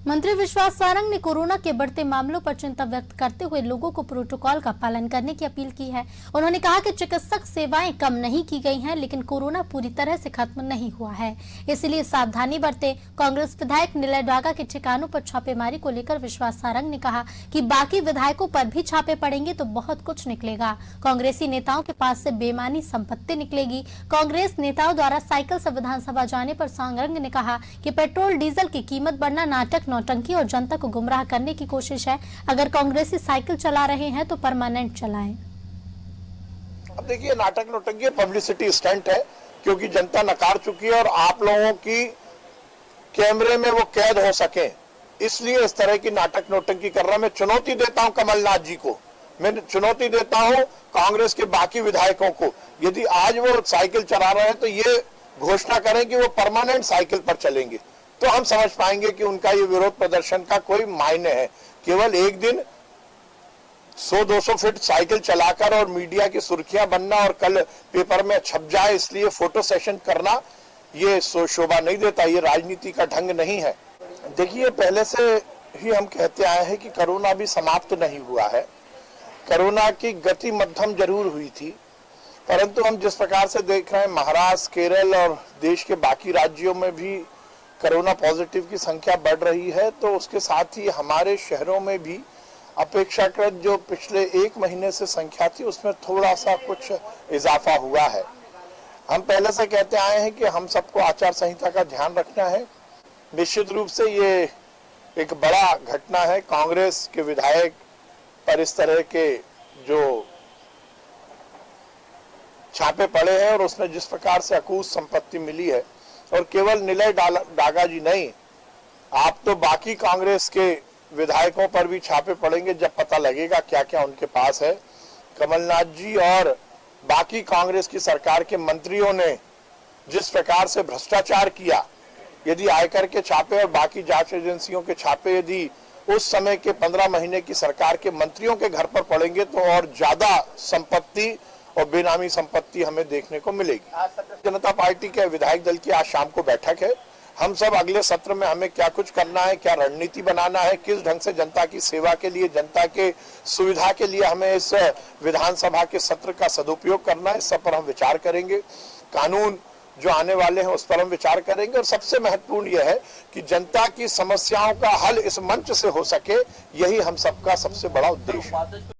मंत्री विश्वास सारंग ने कोरोना के बढ़ते मामलों पर चिंता व्यक्त करते हुए लोगों को प्रोटोकॉल का पालन करने की अपील की है। उन्होंने कहा कि चिकित्सक सेवाएं कम नहीं की गई हैं, लेकिन कोरोना पूरी तरह से खत्म नहीं हुआ है, इसलिए सावधानी बरते। कांग्रेस विधायक निलय डागा के ठिकानों पर छापेमारी को लेकर विश्वास सारंग ने कहा कि बाकी विधायकों पर भी छापे पड़ेंगे तो बहुत कुछ निकलेगा। कांग्रेसी नेताओं के पास से बेमानी संपत्ति निकलेगी। कांग्रेस नेताओं द्वारा साइकिल से विधानसभा जाने पर सारंग ने कहा कि पेट्रोल डीजल की कीमत बढ़ना नाटक नौटंकी और जनता को गुमराह करने की कोशिश है। अगर कांग्रेसी साइकिल चला रहे हैं तो परमानेंट चलाएं। अब देखिए, नाटक नौटंकी पब्लिसिटी स्टंट है, क्योंकि जनता नकार चुकी है और आप लोगों की कैमरे में वो कैद हो सके, इसलिए इस तरह की नाटक नौटंकी कर रहा। मैं चुनौती देता हूं कमलनाथ जी को, मैं चुनौती देता हूं कांग्रेस के बाकी विधायकों को, यदि आज वो साइकिल चला रहे हैं तो ये घोषणा करें कि वो परमानेंट साइकिल पर चलेंगे, तो हम समझ पाएंगे कि उनका ये विरोध प्रदर्शन का कोई मायने है। केवल एक दिन 100-200 फीट साइकिल चलाकर और मीडिया की सुर्खियां बनना और कल पेपर में छप जाए इसलिए फोटो सेशन करना, ये शोभा नहीं देता, ये राजनीति का ढंग नहीं है। देखिए, पहले से ही हम कहते आए हैं कि कोरोना भी समाप्त नहीं हुआ है। कोरोना की गति मध्यम जरूर हुई थी, परंतु हम जिस प्रकार से देख रहे हैं महाराष्ट्र, केरल और देश के बाकी राज्यों में भी कोरोना पॉजिटिव की संख्या बढ़ रही है, तो उसके साथ ही हमारे शहरों में भी अपेक्षाकृत जो पिछले एक महीने से संख्या थी उसमें थोड़ा सा कुछ इजाफा हुआ है। हम पहले से कहते आए हैं कि हम सबको आचार संहिता का ध्यान रखना है। निश्चित रूप से ये एक बड़ा घटना है, कांग्रेस के विधायक पर इस तरह के जो छापे पड़े हैं और उसमें जिस प्रकार से अकूत संपत्ति मिली है, और केवल निलय डागा जी नहीं, आप तो बाकी कांग्रेस के विधायकों पर भी छापे पड़ेंगे जब पता लगेगा क्या क्या उनके पास है। कमलनाथ जी और बाकी कांग्रेस की सरकार के मंत्रियों ने जिस प्रकार से भ्रष्टाचार किया, यदि आयकर के छापे और बाकी जांच एजेंसियों के छापे यदि उस समय के 15 महीने की सरकार के मंत्रियों के घर पर पड़ेंगे तो और ज्यादा संपत्ति और बेनामी संपत्ति हमें देखने को मिलेगी। जनता पार्टी के विधायक दल की आज शाम को बैठक है। हम सब अगले सत्र में हमें क्या कुछ करना है, क्या रणनीति बनाना है, किस ढंग से जनता की सेवा के लिए, जनता के सुविधा के लिए हमें इस विधानसभा के सत्र का सदुपयोग करना है, इस सब पर हम विचार करेंगे। कानून जो आने वाले हैं उस पर हम विचार करेंगे, और सबसे महत्वपूर्ण यह है कि जनता की समस्याओं का हल इस मंच से हो सके, यही हम सबका सबसे बड़ा उद्देश्य है।